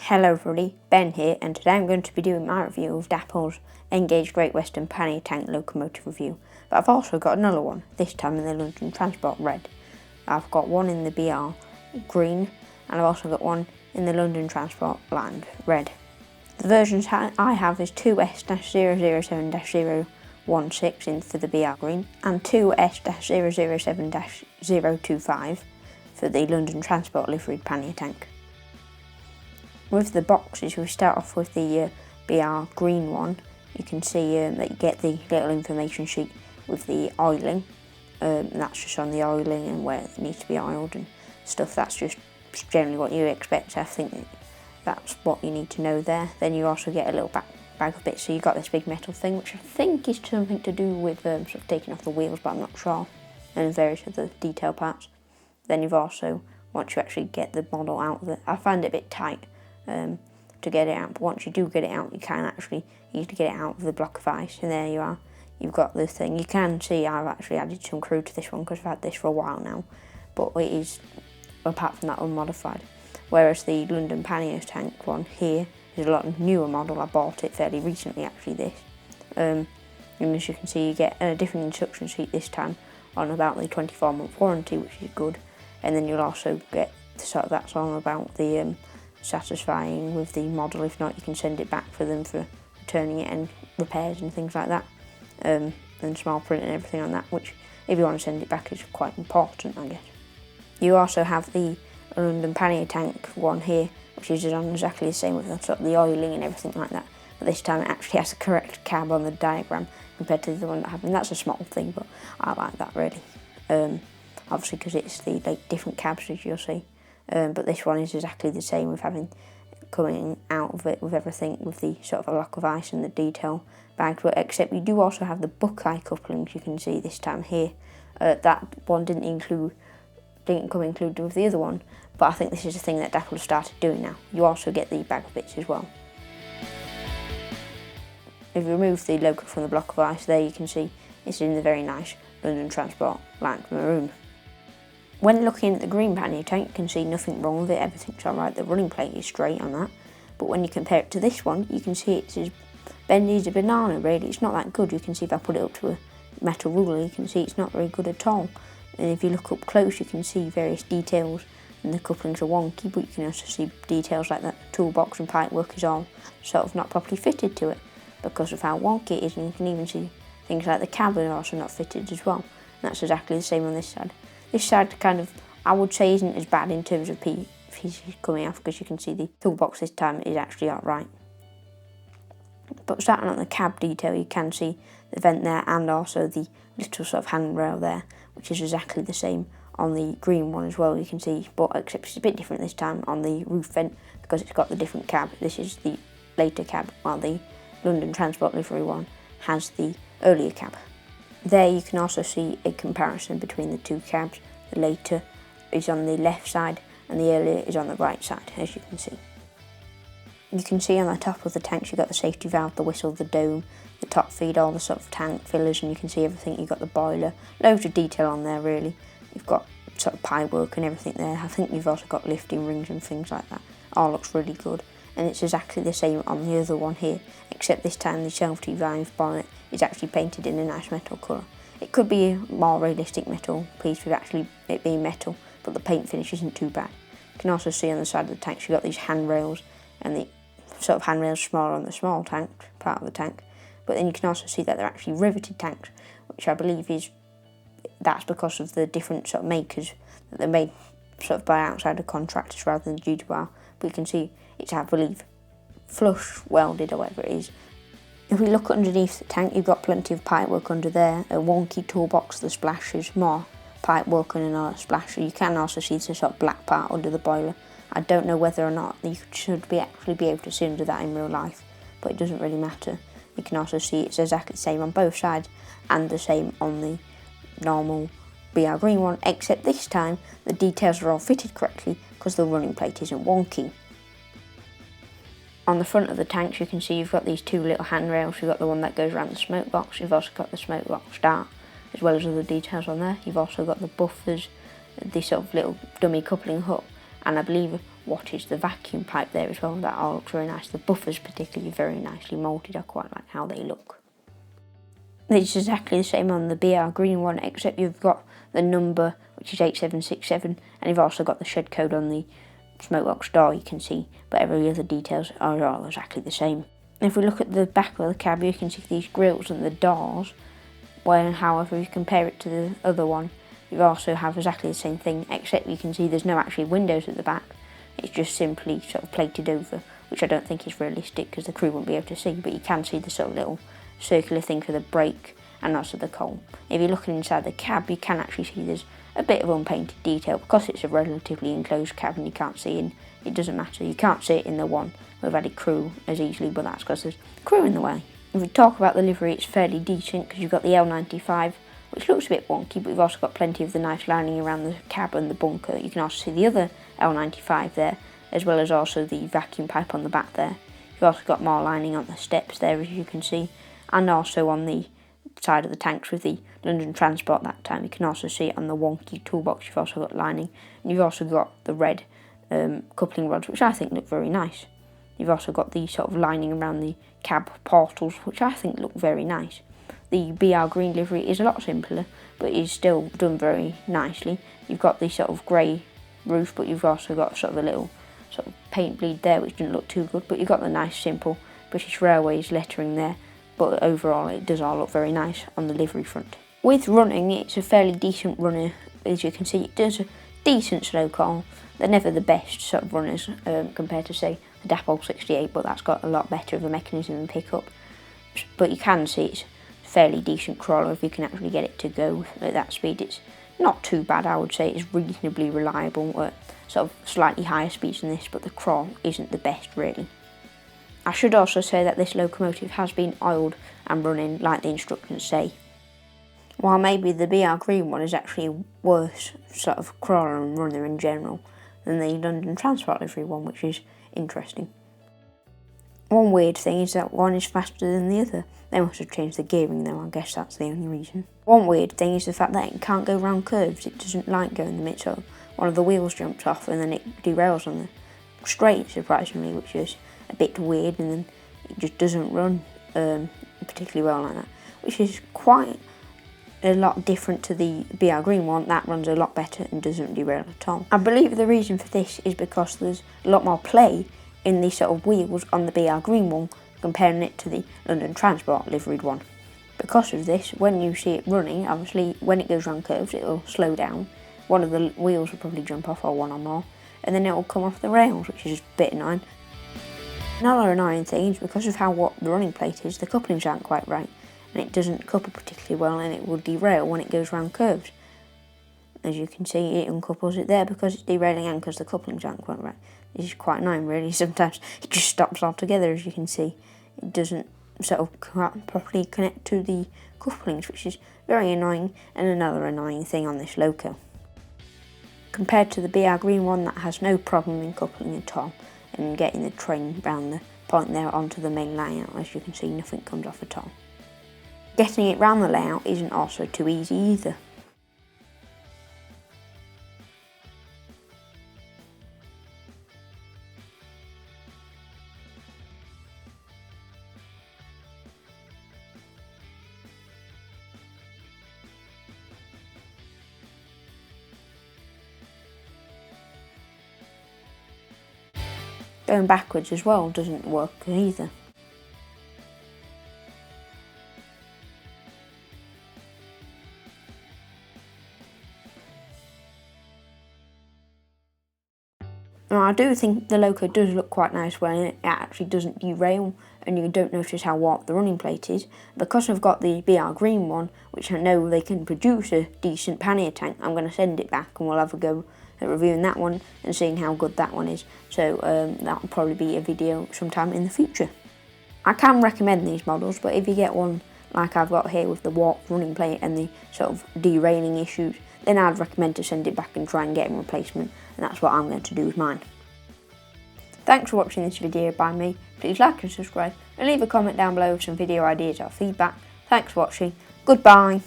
Hello everybody, Ben here, and today I'm going to be doing my review of Dapol's Engaged Great Western Pannier Tank Locomotive review. But I've also got another one, this time in the London Transport Red. I've got one in the BR Green, and I've also got one in the London Transport Land Red. The versions I have is 2S-007-016 in for the BR Green, and 2S-007-025 for the London Transport Liveried Pannier Tank. With the boxes, we start off with the BR Green one. You can see that you get the little information sheet with the oiling. And that's just on the oiling and where it needs to be oiled and stuff. That's just generally what you expect. I think that's what you need to know there. Then you also get a little bag of bits. So you've got this big metal thing, which I think is something to do with sort of taking off the wheels, but I'm not sure. And various other detail parts. Then you've also, once you actually get the model out of it, I find it a bit tight to get it out, but once you do get it out, you can actually easily get it out of the block of ice, and there you are. You've got the thing. You can see I've actually added some crew to this one because I've had this for a while now, but it is, apart from that, unmodified. Whereas the London Pannier tank one here is a lot newer model. I bought it fairly recently, actually, this. And as you can see, you get a different instruction sheet this time on about the 24-month warranty, which is good, and then you'll also get sort of that's on about the satisfying with the model. If not, you can send it back for them for returning it and repairs and things like that, and small print and everything on that, which if you want to send it back is quite important, I guess. You also have the London Pannier tank one here, which is on exactly the same with the, sort of the oiling and everything like that, but this time it actually has the correct cab on the diagram compared to the one that I have, and that's a small thing, but I like that really, obviously because it's the different cabs, as you'll see. But this one is exactly the same, with having coming out of it with everything with the sort of a lock of ice and the detail bags, but except you do also have the Buckeye couplings. You can see this time here. That one didn't come included with the other one, but I think this is a thing that Dapol started doing now. You also get the bag of bits as well. If you remove the logo from the block of ice, there you can see it's in the very nice London Transport Land Maroon. When looking at the green pannier tank, you can see nothing wrong with it, everything's alright, the running plate is straight on that. But when you compare it to this one, you can see it's as bendy as a banana really. It's not that good. You can see if I put it up to a metal ruler, you can see it's not very good at all. And if you look up close, you can see various details, and the couplings are wonky, but you can also see details like that toolbox and pipework is all sort of not properly fitted to it because of how wonky it is, and you can even see things like the cab are also not fitted as well. And that's exactly the same on this side. This side kind of, I would say, isn't as bad in terms of pieces coming off, because you can see the toolbox this time is actually alright. But starting on the cab detail, you can see the vent there and also the little sort of handrail there, which is exactly the same on the green one as well, you can see, but except it's a bit different this time on the roof vent because it's got the different cab. This is the later cab, while the London Transport Livery one has the earlier cab. There you can also see a comparison between the two cabs. The later is on the left side and the earlier is on the right side, as you can see. You can see on the top of the tanks you've got the safety valve, the whistle, the dome, the top feed, all the sort of tank fillers, and you can see everything. You've got the boiler, loads of detail on there really. You've got sort of pipework and everything there. I think you've also got lifting rings and things like that. All looks really good. And it's exactly the same on the other one here, except this time the safety valve bonnet is actually painted in a nice metal colour. It could be a more realistic metal piece with actually it being metal, but the paint finish isn't too bad. You can also see on the side of the tanks you've got these handrails, and the sort of handrails smaller on the small tank part of the tank. But then you can also see that they're actually riveted tanks, which I believe that's because of the different sort of makers, that they're made sort of by outside of contractors rather than due to our. But you can see it's, I believe, flush welded or whatever it is. If we look underneath the tank, you've got plenty of pipework under there, a wonky toolbox, the splashes, more pipework and another splasher. You can also see the sort of black part under the boiler. I don't know whether or not you should actually be able to see under that in real life, but it doesn't really matter. You can also see it's exactly the same on both sides and the same on the normal BR Green one, except this time the details are all fitted correctly because the running plate isn't wonky. On the front of the tanks you can see you've got these two little handrails. You've got the one that goes around the smoke box, you've also got the smoke box start, as well as other details on there. You've also got the buffers, the sort of little dummy coupling hook, and I believe what is the vacuum pipe there as well. That all looks very nice. The buffers particularly very nicely moulded. I quite like how they look. It's exactly the same on the BR green one, except you've got the number, which is 8767, and you've also got the shed code on the smoke box door, you can see, but every other details are all exactly the same. If we look at the back of the cab, you can see these grills and the doors, where, however, you compare it to the other one, you also have exactly the same thing, except you can see there's no actually windows at the back. It's just simply sort of plated over, which I don't think is realistic because the crew won't be able to see, but you can see the sort of little circular thing for the brake and also the coal. If you're looking inside the cab, you can actually see there's a bit of unpainted detail because it's a relatively enclosed cab and you can't see in. It doesn't matter, you can't see it in the one with added crew as easily, but that's because there's crew in the way. If we talk about the livery, it's fairly decent because you've got the L95, which looks a bit wonky, but you've also got plenty of the nice lining around the cab and the bunker. You can also see the other L95 there, as well as also the vacuum pipe on the back there. You've also got more lining on the steps there, as you can see, and also on the side of the tanks with the London Transport that time. You can also see it on the wonky toolbox. You've also got lining, and you've also got the red coupling rods, which I think look very nice. You've also got the sort of lining around the cab portals, which I think look very nice. The BR green livery is a lot simpler, but is still done very nicely. You've got the sort of grey roof, but you've also got sort of a little sort of paint bleed there, which didn't look too good, but you've got the nice simple British Railways lettering there, but overall it does all look very nice on the livery front. With running, it's a fairly decent runner. As you can see, it does a decent slow call. They're never the best sort of runners compared to, say, the Dapol 68, but that's got a lot better of a mechanism and pickup. But you can see it's fairly decent crawler if you can actually get it to go at that speed. It's not too bad, I would say. It's reasonably reliable at sort of slightly higher speeds than this, but the crawl isn't the best really. I should also say that this locomotive has been oiled and running like the instructions say. While maybe the BR green one is actually worse sort of crawler and runner in general than the London Transport livery one, which is interesting. One weird thing is that one is faster than the other. They must have changed the gearing though, I guess that's the only reason. One weird thing is the fact that it can't go round curves. It doesn't like going the mid, so one of the wheels jumps off and then it derails on the straight, surprisingly, which is a bit weird, and then it just doesn't run particularly well like that, which is quite a lot different to the BR green one. That runs a lot better and doesn't derail at all. I believe the reason for this is because there's a lot more play in the sort of wheels on the BR green one comparing it to the London Transport liveried one. Because of this, when you see it running, obviously when it goes round curves it'll slow down, one of the wheels will probably jump off, or one or more, and then it'll come off the rails, which is a bit annoying. Another annoying thing is because of how what the running plate is, the couplings aren't quite right, and it doesn't couple particularly well, and it will derail when it goes round curves. As you can see, it uncouples it there because it's derailing and because the couplings aren't quite right. This is quite annoying really. Sometimes it just stops altogether, as you can see. It doesn't sort of properly connect to the couplings, which is very annoying, and another annoying thing on this loco. Compared to the BR green one, that has no problem in coupling at all and getting the train round the point there onto the main layout. As you can see, nothing comes off at all. Getting it round the layout isn't also too easy either. Going backwards as well doesn't work either. Now, I do think the loco does look quite nice when it actually doesn't derail and you don't notice how warped the running plate is. Because I've got the BR green one, which I know they can produce a decent pannier tank, I'm going to send it back and we'll have a go at reviewing that one and seeing how good that one is. So that'll probably be a video sometime in the future. I can recommend these models, but if you get one like I've got here with the warped running plate and the sort of derailing issues, then I'd recommend to send it back and try and get a replacement, and that's what I'm going to do with mine. Thanks for watching this video by me. Please like and subscribe and leave a comment down below with some video ideas or feedback. Thanks for watching. Goodbye.